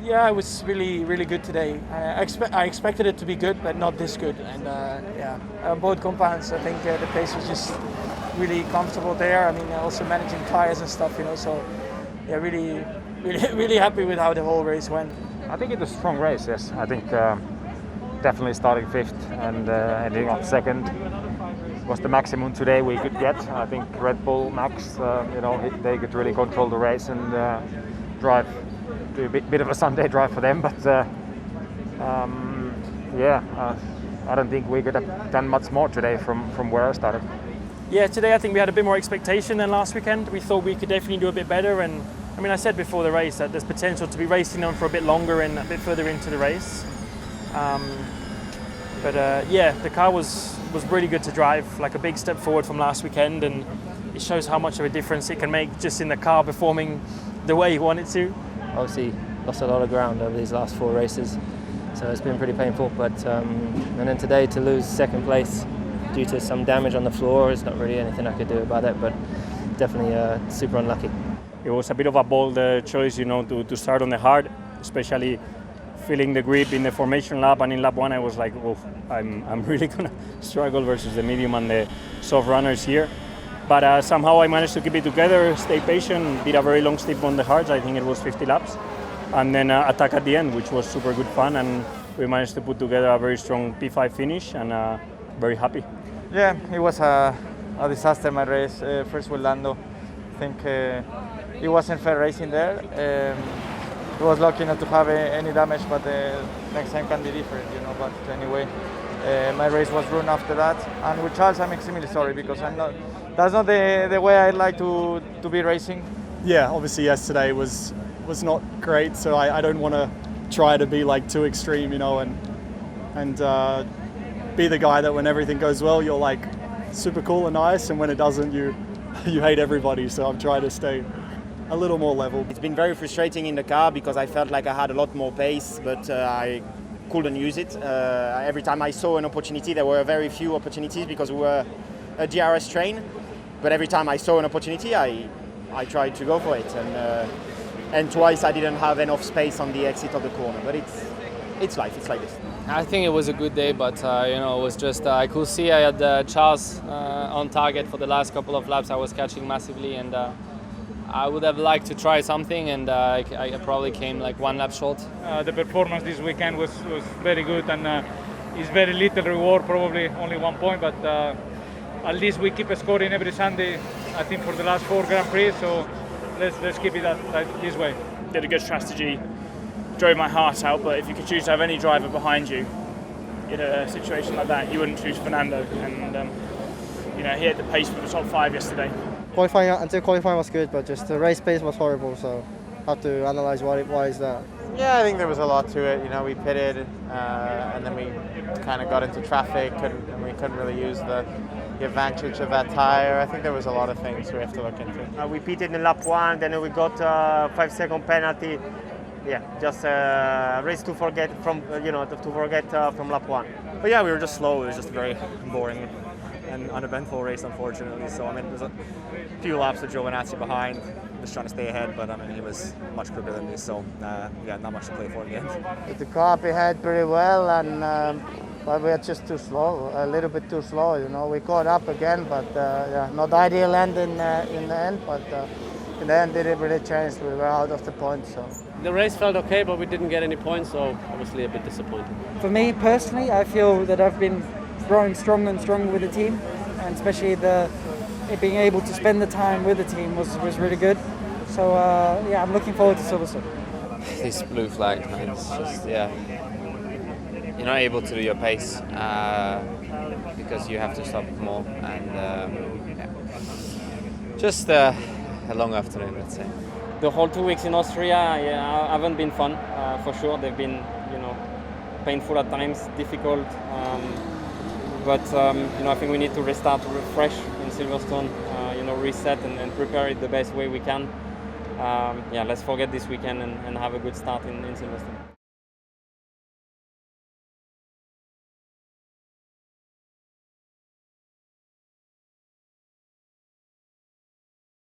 Yeah, it was really good today. I expected it to be good, but not this good. And both compounds, I think the pace was just really comfortable there. I mean, also managing tires and stuff, So yeah, really happy with how the whole race went. I think it was a strong race. Yes, I think definitely starting fifth and ending up second was the maximum today we could get. I think Red Bull Max, they could really control the race and drive. Do a bit of a Sunday drive for them, but I don't think we could have done much more today from where I started. Yeah, today I think we had a bit more expectation than last weekend. We thought we could definitely do a bit better, and I mean I said before the race that there's potential to be racing on for a bit longer and a bit further into the race. The car was really good to drive, like a big step forward from last weekend, and it shows how much of a difference it can make just in the car performing the way you want it to. Obviously lost a lot of ground over these last 4 races, so it's been pretty painful, but and then today to lose second place due to some damage on the floor is not really anything I could do about it, but definitely super unlucky. It was a bit of a bold choice, to start on the hard, especially feeling the grip in the formation lap, and in lap 1 I was like, oh, I'm really gonna struggle versus the medium and the soft runners here. But somehow I managed to keep it together, stay patient, did a very long stint on the hards, I think it was 50 laps, and then attack at the end, which was super good fun, and we managed to put together a very strong P5 finish, and very happy. Yeah, it was a disaster, my race, first with Lando. I think it wasn't fair racing there. I was lucky not to have any damage, but next time can be different, But anyway, my race was ruined after that. And with Charles, I'm extremely sorry because that's not the way I like to be racing. Yeah, obviously yesterday was not great, so I don't want to try to be like too extreme, and be the guy that when everything goes well, you're like super cool and nice, and when it doesn't, you hate everybody. So I'm trying to stay a little more level. It's been very frustrating in the car because I felt like I had a lot more pace, but I couldn't use it. Every time I saw an opportunity, there were very few opportunities because we were a DRS train. But every time I saw an opportunity, I tried to go for it, and twice I didn't have enough space on the exit of the corner. But it's life. It's like this. I think it was a good day, but it was just I could see I had Charles on target for the last couple of laps. I was catching massively, and I would have liked to try something, and I probably came like 1 lap short. The performance this weekend was very good, and it's very little reward, probably only 1 point, but at least we keep scoring every Sunday, I think, for the last 4 Grand Prix, so let's keep it this way. Did a good strategy, drove my heart out, but if you could choose to have any driver behind you in a situation like that, you wouldn't choose Fernando, and he had the pace for the top 5 yesterday. Qualifying was good, but just the race pace was horrible, so have to analyze why is that. Yeah, I think there was a lot to it. We pitted, and then we kind of got into traffic, and we couldn't really use the advantage of that tire. I think there was a lot of things we have to look into. We pitted in lap 1, then we got a 5-second penalty. Yeah, just a race to forget from from lap 1. But yeah, we were just slow. It was just very boring and uneventful race, unfortunately. So there's a few laps with Giovinazzi behind, just trying to stay ahead. But he was much quicker than me, so not much to play for in the end. The car behaved pretty well, and but we were just too slow, a little bit too slow. We caught up again, but not ideal end in the end. But in the end, didn't really change. We were out of the points. So The race felt okay, but we didn't get any points, so obviously a bit disappointing. For me personally, I feel that I've been growing stronger and stronger with the team, and especially being able to spend the time with the team was really good. So I'm looking forward to Silverstone. This blue flag, it's just, you're not able to do your pace because you have to stop more, and just a long afternoon, let's say. The whole 2 weeks in Austria, haven't been fun, for sure. They've been, painful at times, difficult, but I think we need to restart fresh in Silverstone, reset and prepare it the best way we can. Let's forget this weekend and have a good start in Silverstone.